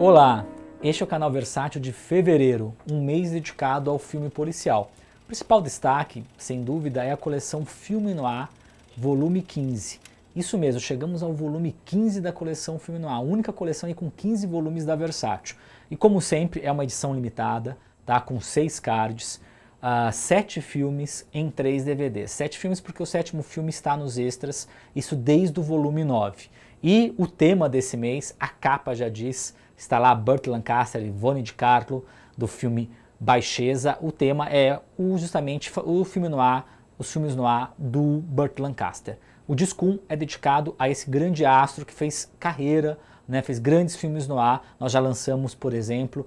Olá, este é o canal Versátil de fevereiro, um mês dedicado ao filme policial. O principal destaque, sem dúvida, é a coleção Filme Noir, volume 15. Isso mesmo, chegamos ao volume 15 da coleção Filme Noir, a única coleção aí com 15 volumes da Versátil. E como sempre, é uma edição limitada, tá? Com 6 cards, 7 filmes em 3 DVDs. 7 filmes porque o 7º filme está nos extras, isso desde o volume 9. E o tema desse mês, a capa já diz, está lá Burt Lancaster e Vonnie de Carlo, do filme Baixeza. O tema é justamente o filme noir, os filmes noir do Burt Lancaster. O disco 1 é dedicado a esse grande astro que fez carreira, né, fez grandes filmes noir. Nós já lançamos, por exemplo,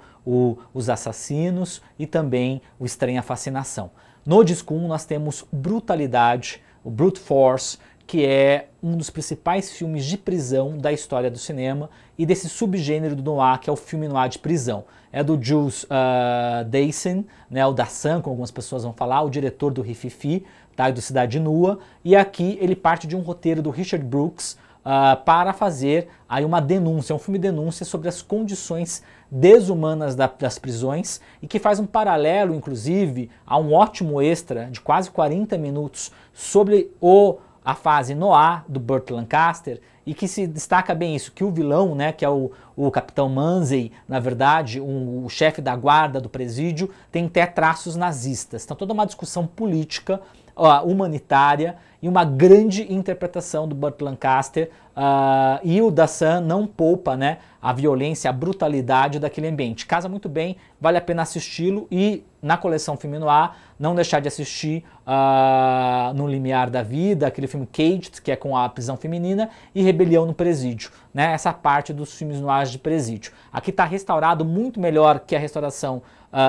Os Assassinos e também o Estranha Fascinação. No disco 1 nós temos Brutalidade, o Brute Force, que é um dos principais filmes de prisão da história do cinema e desse subgênero do noir, que é o filme noir de prisão. É do Jules Dassin, né, o Dassin, como algumas pessoas vão falar, o diretor do Rififi, tá, e do Cidade Nua, e aqui ele parte de um roteiro do Richard Brooks para fazer aí uma denúncia, um filme denúncia sobre as condições desumanas das prisões e que faz um paralelo, inclusive, a um ótimo extra de quase 40 minutos sobre a fase noir do Burt Lancaster, e que se destaca bem isso, que o vilão, né, que é o Capitão Munsey, na verdade, o chefe da guarda do presídio, tem até traços nazistas. Então toda uma discussão política, humanitária e uma grande interpretação do Burt Lancaster, e o Dassin não poupa, né, a violência, a brutalidade daquele ambiente. Casa muito bem, vale a pena assisti-lo e na coleção Filme Noir não deixar de assistir No Limiar da Vida, aquele filme Caged, que é com a prisão feminina, e Rebelião no Presídio, né, essa parte dos filmes noirs de presídio. Aqui está restaurado muito melhor que a restauração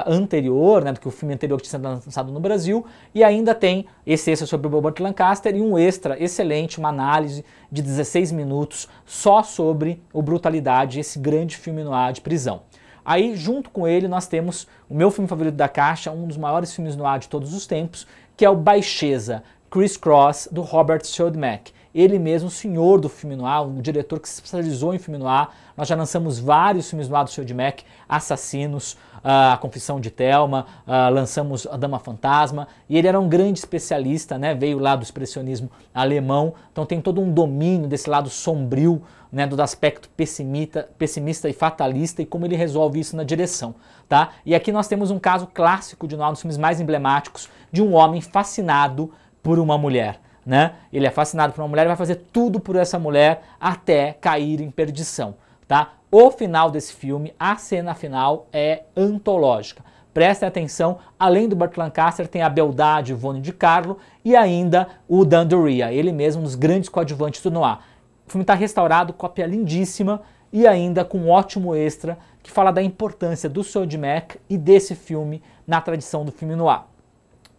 anterior, né, do que o filme anterior que tinha sido lançado no Brasil, e ainda tem esse extra sobre o Burt Lancaster e um extra excelente, uma análise de 16 minutos só sobre o Brutalidade, esse grande filme noir de prisão. Aí, junto com ele, nós temos o meu filme favorito da caixa, um dos maiores filmes noir de todos os tempos, que é o Baixeza, Criss Cross, do Robert Siodmak. Ele mesmo, o senhor do filme noir, um diretor que se especializou em filme noir. Nós já lançamos vários filmes noir do Siodmak, Assassinos, A Confissão de Thelma, lançamos A Dama Fantasma, e ele era um grande especialista, né? Veio lá do expressionismo alemão, então tem todo um domínio desse lado sombrio, né, do aspecto pessimista e fatalista, e como ele resolve isso na direção, tá? E aqui nós temos um caso clássico de um dos filmes mais emblemáticos, de um homem fascinado por uma mulher, né? Ele é fascinado por uma mulher e vai fazer tudo por essa mulher até cair em perdição, tá? O final desse filme, a cena final, é antológica. Prestem atenção, além do Burt Lancaster tem a beldade Vonnie de Carlo e ainda o Dan Doria, ele mesmo um dos grandes coadjuvantes do noir. O filme está restaurado, cópia lindíssima e ainda com um ótimo extra que fala da importância do Siodmak e desse filme na tradição do filme noir.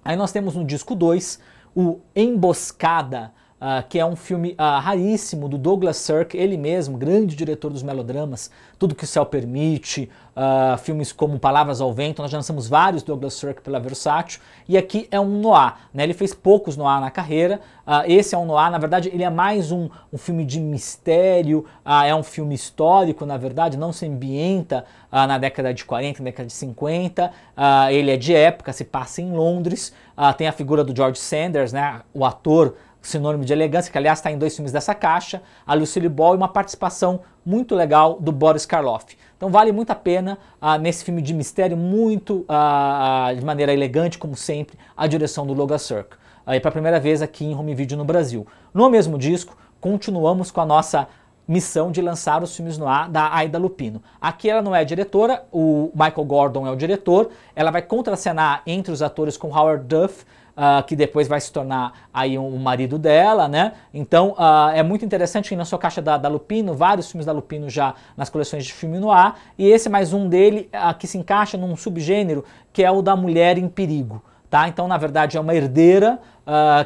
Aí nós temos no disco 2 o Emboscada, que é um filme raríssimo do Douglas Sirk, ele mesmo, grande diretor dos melodramas, Tudo que o Céu Permite, filmes como Palavras ao Vento. Nós já lançamos vários Douglas Sirk pela Versátil, e aqui é um noir, né? Ele fez poucos noir na carreira, esse é um noir, na verdade ele é mais um filme de mistério, é um filme histórico, na verdade, não se ambienta na década de 40, na década de 50, ele é de época, se passa em Londres, tem a figura do George Sanders, né? O ator sinônimo de elegância, que aliás está em 2 filmes dessa caixa, a Lucille Ball, e uma participação muito legal do Boris Karloff. Então vale muito a pena, nesse filme de mistério, muito de maneira elegante, como sempre, a direção do Douglas Sirk. Para a primeira vez aqui em home video no Brasil. No mesmo disco, continuamos com a nossa missão de lançar os filmes noir da Aida Lupino. Aqui ela não é a diretora, o Michael Gordon é o diretor, ela vai contracenar entre os atores com Howard Duff, que depois vai se tornar aí o marido dela, né? Então é muito interessante que na sua caixa da Lupino, vários filmes da Lupino já nas coleções de filme noir, e esse é mais um dele que se encaixa num subgênero que é o da mulher em perigo, tá? Então na verdade é uma herdeira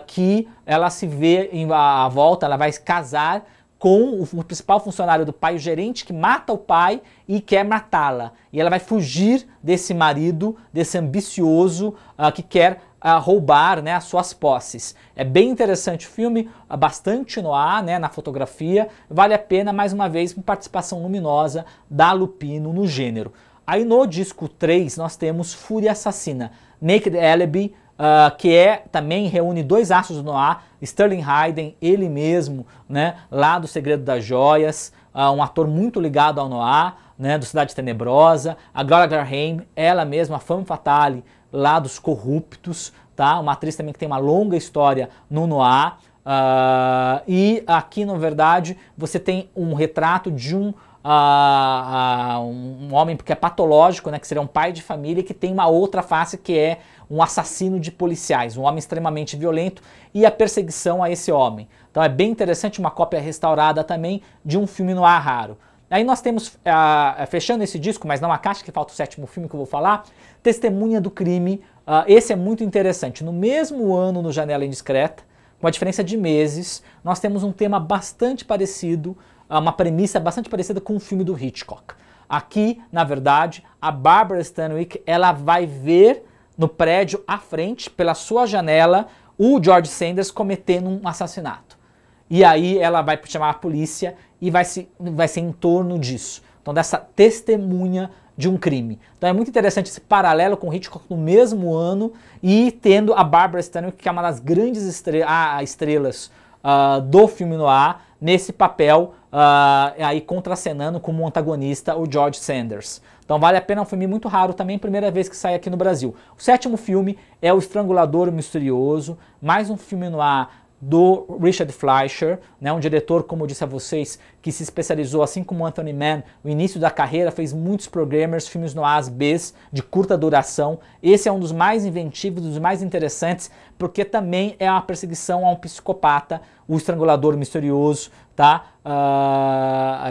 que ela se vê à volta, ela vai casar com o principal funcionário do pai, o gerente, que mata o pai e quer matá-la. E ela vai fugir desse marido, desse ambicioso que quer roubar, né, as suas posses. É bem interessante o filme, bastante noir, né, na fotografia, vale a pena, mais uma vez, uma participação luminosa da Lupino no gênero. Aí no disco 3 nós temos Fúria Assassina, Naked Alibi, que também reúne dois astros do noir, Sterling Hayden, ele mesmo, né, lá do Segredo das Joias, um ator muito ligado ao noir, né, do Cidade Tenebrosa, a Gloria Grahame, ela mesma, a femme fatale lá dos Corruptos, tá? Uma atriz também que tem uma longa história no noir, e aqui, na verdade, você tem um retrato de um homem que é patológico, né, que seria um pai de família, que tem uma outra face que é um assassino de policiais, um homem extremamente violento, e a perseguição a esse homem. Então é bem interessante, uma cópia restaurada também de um filme noir raro. Aí nós temos, fechando esse disco, mas não a caixa, que falta o 7º filme que eu vou falar, Testemunha do Crime. Esse é muito interessante. No mesmo ano, no Janela Indiscreta, com a diferença de meses, nós temos um tema bastante parecido, uma premissa bastante parecida com o filme do Hitchcock. Aqui, na verdade, a Barbara Stanwyck, ela vai ver no prédio à frente, pela sua janela, o George Sanders cometendo um assassinato. E aí ela vai chamar a polícia e vai ser em torno disso. Então, dessa testemunha de um crime. Então é muito interessante esse paralelo com o Hitchcock no mesmo ano e tendo a Barbara Stanwyck, que é uma das grandes estrelas do filme noir, nesse papel aí contracenando como antagonista o George Sanders. Então vale a pena, é um filme muito raro também, primeira vez que sai aqui no Brasil. O 7º filme é O Estrangulador Misterioso, mais um filme noir do Richard Fleischer, né, um diretor, como eu disse a vocês, que se especializou, assim como Anthony Mann, no início da carreira, fez muitos programmers, filmes noirs Bs, de curta duração. Esse é um dos mais inventivos, dos mais interessantes, porque também é uma perseguição a um psicopata, o Estrangulador Misterioso, tá?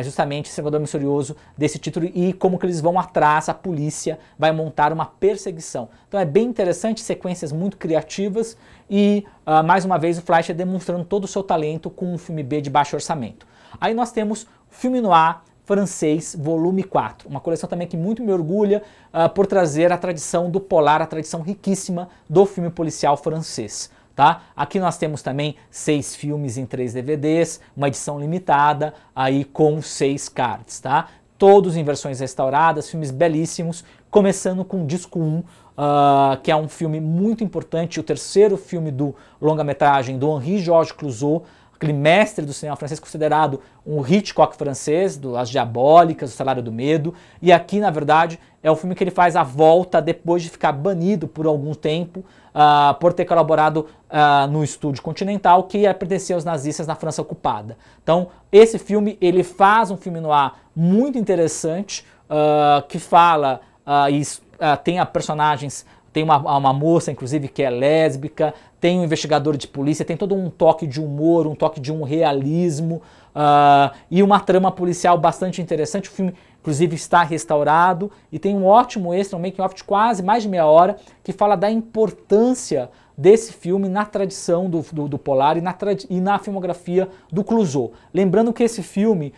Justamente Estrangulador Misterioso desse título, e como que eles vão atrás, a polícia vai montar uma perseguição. Então é bem interessante, sequências muito criativas e, mais uma vez, o Fleischer demonstrando todo o seu talento com um filme B de baixo orçamento. Aí nós temos Filme Noir Francês, volume 4, uma coleção também que muito me orgulha por trazer a tradição do polar, a tradição riquíssima do filme policial francês. Tá? Aqui nós temos também 6 filmes em 3 DVDs, uma edição limitada, aí com 6 cards, tá? Todos em versões restauradas, filmes belíssimos, começando com o disco 1, que é um filme muito importante, o 3º filme do longa-metragem do Henri-Georges Clouzot, aquele mestre do cinema francês, considerado um Hitchcock francês, do As Diabólicas, O Salário do Medo, e aqui, na verdade, é o filme que ele faz a volta depois de ficar banido por algum tempo, por ter colaborado no Estúdio Continental, que pertencia aos nazistas na França ocupada. Então, esse filme, ele faz um filme noir muito interessante, que fala, tem personagens, tem uma moça, inclusive, que é lésbica, tem um investigador de polícia, tem todo um toque de humor, um toque de um realismo, e uma trama policial bastante interessante. O filme, inclusive, está restaurado e tem um ótimo extra, um making-of de quase mais de meia hora, que fala da importância desse filme na tradição do polar e na filmografia do Clouzot. Lembrando que esse filme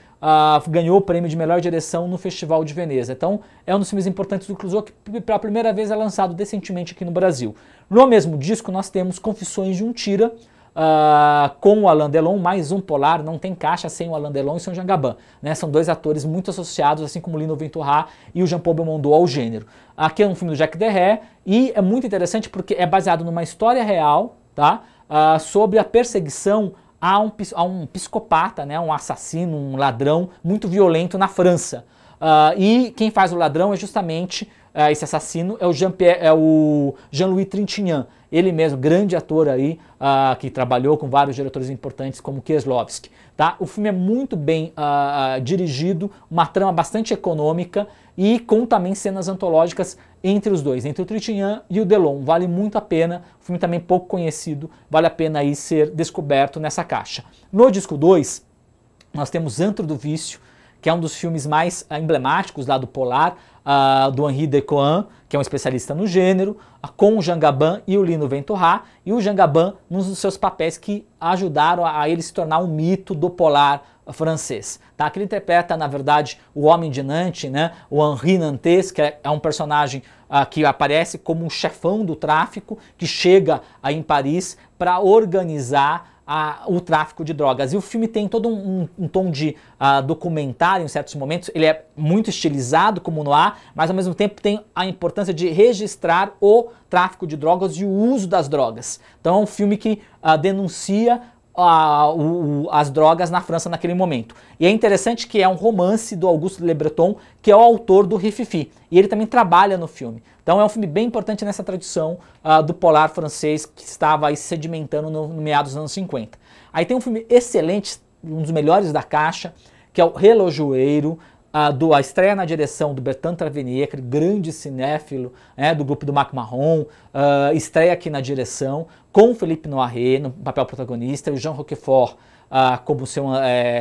ganhou o prêmio de melhor direção no Festival de Veneza. Então é um dos filmes importantes do Clouzot, que pela primeira vez é lançado decentemente aqui no Brasil. No mesmo disco nós temos Confissões de um Tira, com o Alain Delon, mais um polar, não tem caixa sem o Alain Delon e sem o Jean Gabin, né? São dois atores muito associados, assim como Lino Ventura e o Jean-Paul Belmondo, ao gênero. Aqui é um filme do Jacques Deray e é muito interessante porque é baseado numa história real, tá? Sobre a perseguição a um psicopata, né? Um assassino, um ladrão muito violento na França. E quem faz o ladrão é justamente esse assassino, é o Jean-Louis Trintignant, ele mesmo, grande ator aí, que trabalhou com vários diretores importantes como Kieslowski. Tá? O filme é muito bem dirigido, uma trama bastante econômica e com também cenas antológicas entre os dois, entre o Trintignant e o Delon. Vale muito a pena, o filme também pouco conhecido, vale a pena aí ser descoberto nessa caixa. No disco 2, nós temos Antro do Vício, que é um dos filmes mais emblemáticos lá do Polar, do Henri Decoing, que é um especialista no gênero, com o Jean Gabin e o Lino Ventura, e o Jean Gabin num dos seus papéis que ajudaram a ele se tornar um mito do Polar francês. Tá? Que ele interpreta, na verdade, o Homem de Nantes, né? O Henri Nantes, que é um personagem que aparece como um chefão do tráfico que chega em Paris para organizar o tráfico de drogas. E o filme tem todo um tom de documentário em certos momentos. Ele é muito estilizado como noir, mas ao mesmo tempo tem a importância de registrar o tráfico de drogas e o uso das drogas. Então é um filme que denuncia as drogas na França naquele momento. E é interessante que é um romance do Auguste Le Breton, que é o autor do Rififi, e ele também trabalha no filme. Então é um filme bem importante nessa tradição do polar francês que estava aí sedimentando no meados dos anos 50. Aí tem um filme excelente, um dos melhores da caixa, que é o Relojoeiro, a estreia na direção do Bertrand Tavernier, aquele grande cinéfilo do grupo do Mac Marron, estreia aqui na direção, com Philippe Noiret no papel protagonista, e o Jean Roquefort como seu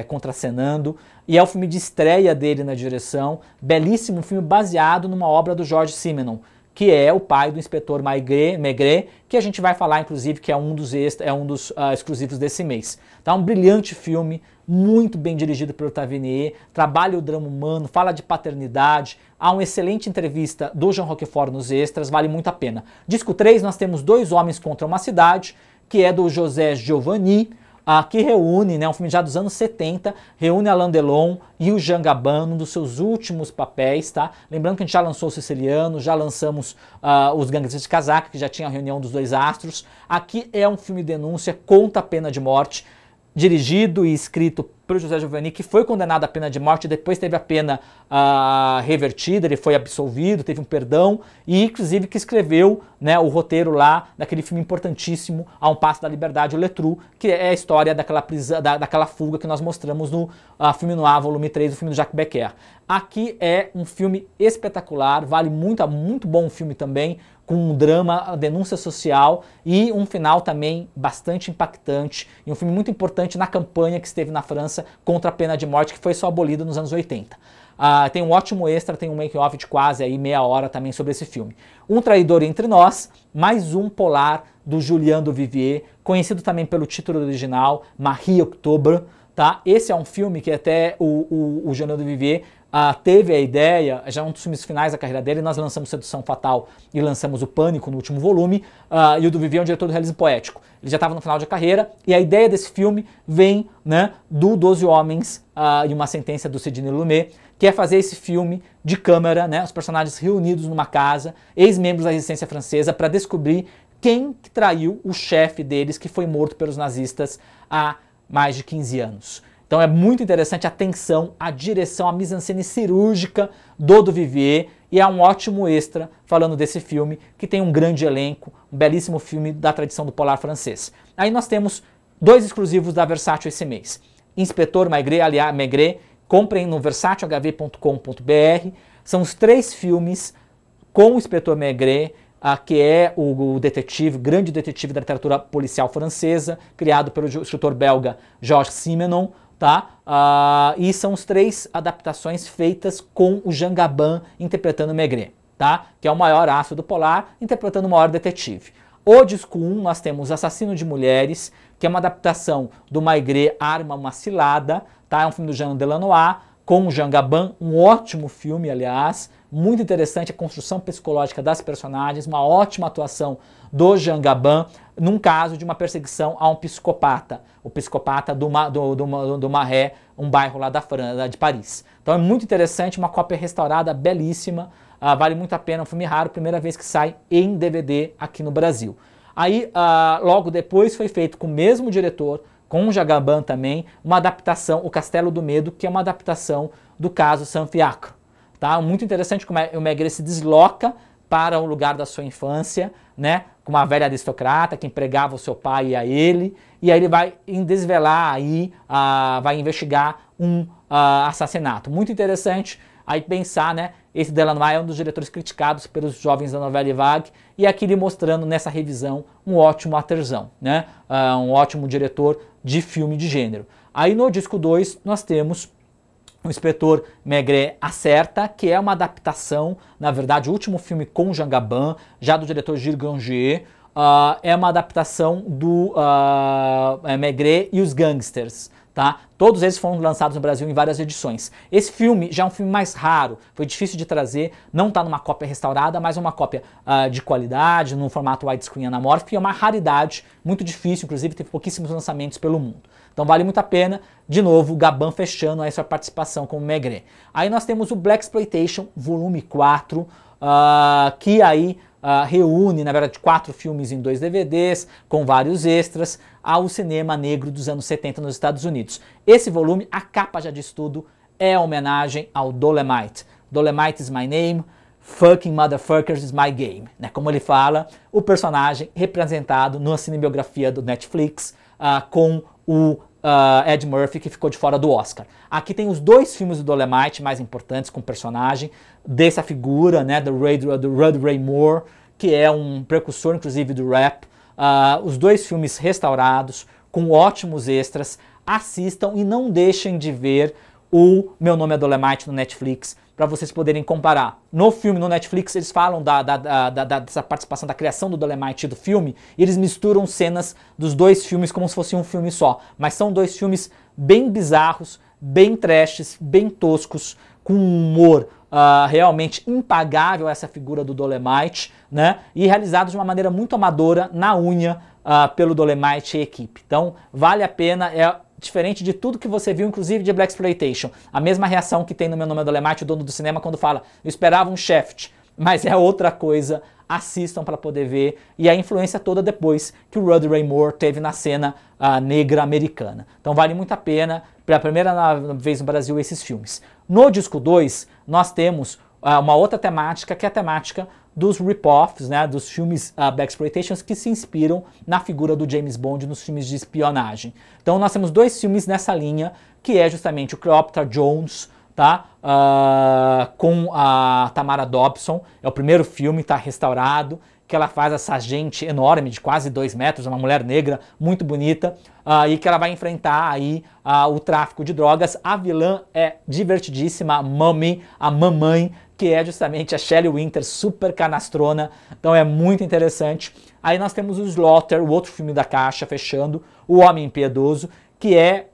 contracenando, e é o filme de estreia dele na direção, belíssimo filme baseado numa obra do Georges Simenon, que é o pai do inspetor Maigret, que a gente vai falar, inclusive, que é um dos exclusivos desse mês. Tá um brilhante filme, muito bem dirigido pelo Tavernier, trabalha o drama humano, fala de paternidade, há uma excelente entrevista do Jean Roquefort nos extras, vale muito a pena. Disco 3, nós temos Dois Homens contra uma Cidade, que é do José Giovanni, que reúne, um filme já dos anos 70, reúne Alain Delon e o Jean Gabin, num dos seus últimos papéis, tá? Lembrando que a gente já lançou o Siciliano, já lançamos Os Gangsters de Casaca, que já tinha a reunião dos dois astros. Aqui é um filme denúncia contra a pena de morte, dirigido e escrito pelo José Giovanni, que foi condenado à pena de morte, depois teve a pena revertida, ele foi absolvido, teve um perdão, e inclusive que escreveu o roteiro lá daquele filme importantíssimo, A um Passo da Liberdade, o Letru, que é a história daquela fuga que nós mostramos no filme Noir, volume 3, o filme do Jacques Becker. Aqui é um filme espetacular, vale muito bom filme também, com um drama, denúncia social e um final também bastante impactante, e um filme muito importante na campanha que esteve na França contra a pena de morte, que foi só abolida nos anos 80. Tem um ótimo extra, tem um make-off de quase aí meia hora também sobre esse filme. Um Traidor Entre Nós, mais um polar do Julien Duvivier, conhecido também pelo título original, Marie Octobre, tá? Esse é um filme que até o Julien Duvivier teve a ideia, já um dos filmes finais da carreira dele, nós lançamos Sedução Fatal e lançamos O Pânico no último volume, e o Duvivier é um diretor do realismo poético. Ele já estava no final de carreira, e a ideia desse filme vem do 12 Homens e uma Sentença do Sidney Lumet, que é fazer esse filme de câmera, os personagens reunidos numa casa, ex-membros da resistência francesa, para descobrir quem traiu o chefe deles, que foi morto pelos nazistas há mais de 15 anos. Então é muito interessante a tensão, a direção, a mise-en-scène cirúrgica do Duvivier, e é um ótimo extra falando desse filme, que tem um grande elenco, um belíssimo filme da tradição do polar francês. Aí nós temos dois exclusivos da Versátil esse mês. Inspetor Maigret, comprem no versatilhv.com.br, são os 3 filmes com o Inspetor Maigret, que é o detetive, grande detetive da literatura policial francesa, criado pelo escritor belga Georges Simenon, tá? E são os 3 adaptações feitas com o Jean Gabin interpretando Maigret, tá? Que é o maior astro do polar, interpretando o maior detetive. O disco 1 nós temos Assassino de Mulheres, que é uma adaptação do Maigret Arma uma Cilada, tá? É um filme do Jean Delanois, com o Jean Gabin, um ótimo filme, aliás, muito interessante a construção psicológica das personagens, uma ótima atuação do Jean Gabin, num caso de uma perseguição a um psicopata, o psicopata do Marais, um bairro lá de Paris. Então é muito interessante, uma cópia restaurada, belíssima, vale muito a pena, um filme raro, primeira vez que sai em DVD aqui no Brasil. Aí, logo depois foi feito com o mesmo diretor, com o Jean Gabin também, uma adaptação, O Castelo do Medo, que é uma adaptação do caso Saint-Fiacre. Tá? Muito interessante como o Maigret se desloca para o lugar da sua infância, com uma velha aristocrata que empregava o seu pai e a ele, e aí ele vai desvelar, vai investigar um assassinato. Muito interessante aí pensar, esse Delanois é um dos diretores criticados pelos jovens da Nouvelle Vague, e aqui ele mostrando nessa revisão um ótimo aterzão, um ótimo diretor de filme de gênero. Aí no disco 2 nós temos o Inspetor Maigret Acerta, que é uma adaptação, na verdade o último filme com Jean Gabin, já do diretor Gilles Granger, é uma adaptação do Maigret e os Gangsters, tá? Todos eles foram lançados no Brasil em várias edições. Esse filme já é um filme mais raro, foi difícil de trazer, não está numa cópia restaurada, mas uma cópia de qualidade, num formato widescreen anamórfico, e é uma raridade, muito difícil, inclusive teve pouquíssimos lançamentos pelo mundo. Então vale muito a pena, de novo, o Gabin fechando aí sua participação como Maigret. Aí nós temos o Blaxploitation Volume 4, que aí reúne, na verdade, 4 filmes em 2 DVDs, com vários extras, ao cinema negro dos anos 70 nos Estados Unidos. Esse volume, a capa já diz tudo, é homenagem ao Dolemite. Dolemite is my name, fucking motherfuckers is my game. Né? Como ele fala, o personagem representado na cinebiografia do Netflix com o Ed Murphy, que ficou de fora do Oscar. Aqui tem os 2 filmes do Dolemite mais importantes com o personagem, dessa figura, né, do Rudy Ray Moore, que é um precursor, inclusive, do rap. Os 2 filmes restaurados, com ótimos extras. Assistam e não deixem de ver o Meu Nome é Dolemite no Netflix, para vocês poderem comparar. No filme, no Netflix, eles falam dessa participação, da criação do Dolemite do filme, e eles misturam cenas dos 2 filmes como se fosse um filme só. Mas são 2 filmes bem bizarros, bem trashes, bem toscos, com um humor realmente impagável essa figura do Dolemite, né? E realizados de uma maneira muito amadora, na unha, pelo Dolemite e equipe. Então, vale a pena, diferente de tudo que você viu, inclusive de Blaxploitation. A mesma reação que tem no Meu Nome é Dolemite, o dono do cinema, quando fala, eu esperava um Shaft, mas é outra coisa, assistam para poder ver, e a influência toda depois que o Rudy Ray Moore teve na cena negra americana. Então vale muito a pena, pela primeira vez no Brasil, esses filmes. No disco 2, nós temos uma outra temática, que é a temática dos rip-offs, né, dos filmes Blaxploitations que se inspiram na figura do James Bond nos filmes de espionagem. Então nós temos 2 filmes nessa linha, que é justamente o Cleopatra Jones, tá, com a Tamara Dobson, é o primeiro filme, está restaurado, que ela faz essa gente enorme, de quase 2 metros, uma mulher negra muito bonita, e que ela vai enfrentar aí o tráfico de drogas. A vilã é divertidíssima, a Mummy, a mamãe, que é justamente a Shelley Winter, super canastrona, então é muito interessante. Aí nós temos o Slaughter, o outro filme da caixa, fechando, O Homem Impiedoso, que é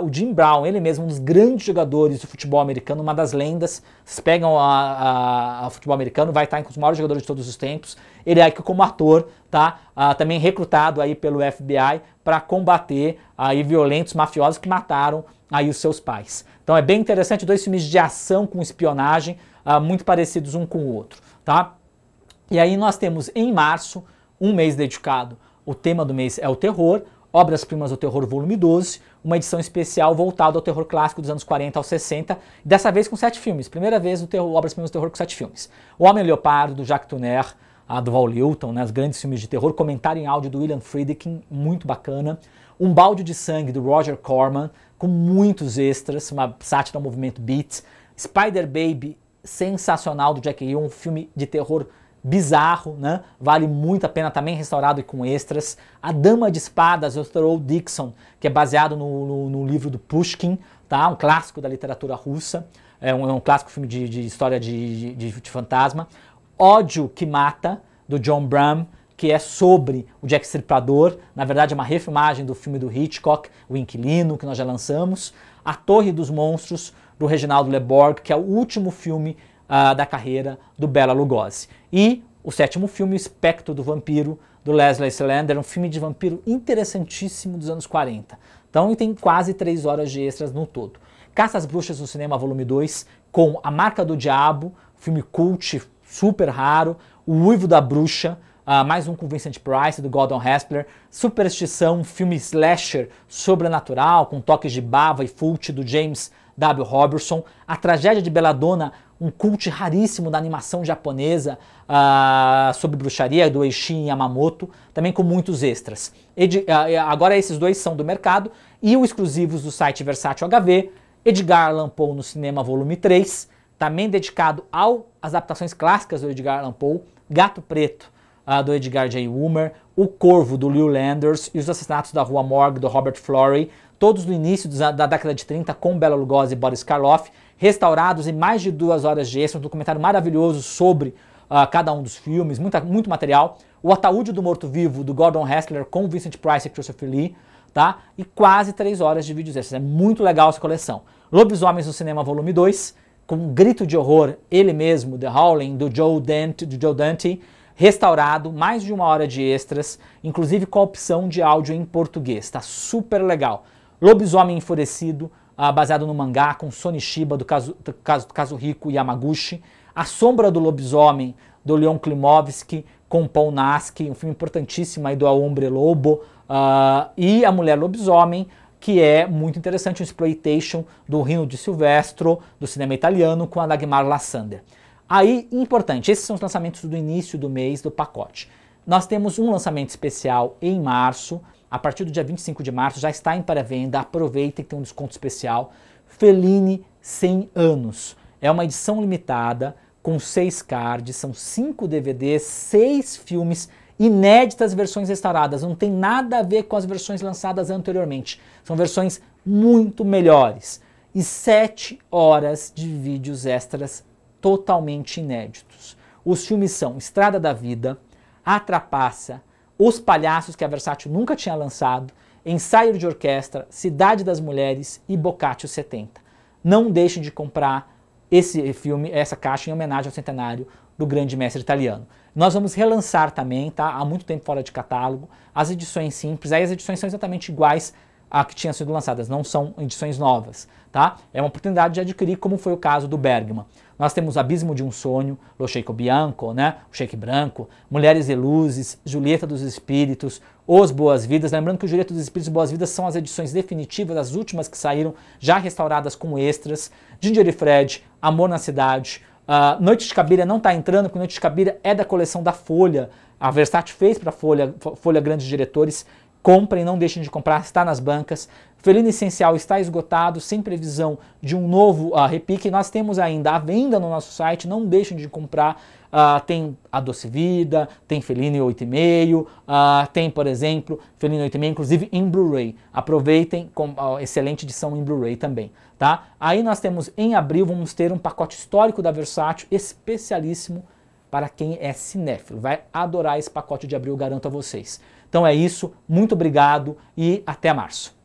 o Jim Brown, ele mesmo, um dos grandes jogadores do futebol americano, uma das lendas. Vocês pegam o futebol americano, vai estar entre os maiores jogadores de todos os tempos. Ele é como ator, tá? Também recrutado aí pelo FBI para combater aí violentos mafiosos que mataram aí os seus pais. Então é bem interessante, 2 filmes de ação com espionagem, muito parecidos um com o outro, tá? E aí nós temos em março, um mês dedicado, o tema do mês é o terror, Obras-Primas do Terror Volume 12, uma edição especial voltada ao terror clássico dos anos 40 aos 60, dessa vez com 7 filmes. Primeira vez o Obras-Primas do Terror com 7 filmes. O Homem-Leopardo, do Jacques Tourneur, do Val Lewton, né, os grandes filmes de terror. Comentário em áudio do William Friedkin, muito bacana. Um Balde de Sangue, do Roger Corman, com muitos extras, uma sátira ao movimento beat. Spider Baby, sensacional, do Jack Hill, um filme de terror bizarro, né? Vale muito a pena, também restaurado e com extras. A Dama de Espadas, do Thoreau Dixon, que é baseado no livro do Pushkin, tá? Um clássico da literatura russa, é um clássico filme de história de fantasma. Ódio que Mata, do John Bram, que é sobre o Jack Stripador, na verdade é uma refilmagem do filme do Hitchcock, O Inquilino, que nós já lançamos. A Torre dos Monstros, do Reginaldo Le Borg, que é o último filme da carreira do Bela Lugosi. E o 7º filme, O Espectro do Vampiro, do Leslie Selander, um filme de vampiro interessantíssimo dos anos 40. Então tem quase 3 horas de extras no todo. Caça às Bruxas no Cinema, volume 2, com A Marca do Diabo, filme cult, super raro, O Uivo da Bruxa, mais um com Vincent Price, do Gordon Haspler, Superstição, um filme slasher sobrenatural, com toques de bava e fult, do James W. Robertson, A Tragédia de Belladonna, um cult raríssimo da animação japonesa sobre bruxaria, do Eiichi Yamamoto, também com muitos extras. Agora esses 2 são do mercado, e os exclusivos do site Versátil HV, Edgar Allan Poe no Cinema, volume 3, também dedicado às adaptações clássicas do Edgar Allan Poe, Gato Preto, do Edgar J. Ulmer, O Corvo, do Lew Landers, e Os Assassinatos da Rua Morgue, do Robert Florey, todos do início da década de 30, com Bela Lugosi e Boris Karloff, restaurados em mais de 2 horas de extra, um documentário maravilhoso sobre cada um dos filmes, muito material. O Ataúde do Morto-Vivo, do Gordon Haspler, com Vincent Price e Christopher Lee, tá? E quase 3 horas de vídeos extras. É muito legal essa coleção. Lobisomens no Cinema Volume 2, com um grito de horror, ele mesmo, The Howling, do Joe Dante, restaurado, mais de 1 hora de extras, inclusive com a opção de áudio em português. Tá super legal. Lobisomem Enfurecido, baseado no mangá, com Sony Shiba, do Kazuhiko Yamaguchi. A Sombra do Lobisomem, do Leon Klimovsky, com Paul Naski, um filme importantíssimo aí do El Hombre Lobo. E A Mulher Lobisomem, que é muito interessante, um exploitation do Rino de Silvestro, do cinema italiano, com a Dagmar Lassander. Aí, importante, esses são os lançamentos do início do mês do pacote. Nós temos um lançamento especial em março, a partir do dia 25 de março, já está em pré-venda, aproveita que tem um desconto especial. Fellini 100 anos. É uma edição limitada, com 6 cards, são 5 DVDs, 6 filmes, inéditas versões restauradas, não tem nada a ver com as versões lançadas anteriormente, são versões muito melhores. E 7 horas de vídeos extras totalmente inéditos. Os filmes são Estrada da Vida, A Trapaça, Os Palhaços, que a Versátil nunca tinha lançado, Ensaio de Orquestra, Cidade das Mulheres e Boccaccio 70. Não deixem de comprar esse filme, essa caixa em homenagem ao centenário do grande mestre italiano. Nós vamos relançar também, tá? Há muito tempo fora de catálogo, as edições simples. Aí as edições são exatamente iguais a que tinham sido lançadas, não são edições novas, tá? É uma oportunidade de adquirir, como foi o caso do Bergman. Nós temos Abismo de um Sonho, Lo Checo Bianco, né? O Cheque Branco, Mulheres e Luzes, Julieta dos Espíritos, Os Boas-Vidas. Lembrando que o Julieta dos Espíritos e Boas-Vidas são as edições definitivas, as últimas que saíram, já restauradas com extras. Ginger e Fred, Amor na Cidade. Noite de Cabiria não está entrando, porque Noite de Cabiria é da coleção da Folha. A Versátil fez para a Folha Grandes Diretores. Comprem, não deixem de comprar, está nas bancas. Fellini Essencial está esgotado, sem previsão de um novo repique. Nós temos ainda à venda no nosso site, não deixem de comprar. Tem A Doce Vida, tem Fellini 8,5, tem, por exemplo, Fellini 8,5, inclusive em Blu-ray. Aproveitem, com excelente edição em Blu-ray também. Tá? Aí nós temos, em abril, vamos ter um pacote histórico da Versátil, especialíssimo para quem é cinéfilo. Vai adorar esse pacote de abril, garanto a vocês. Então é isso, muito obrigado e até março.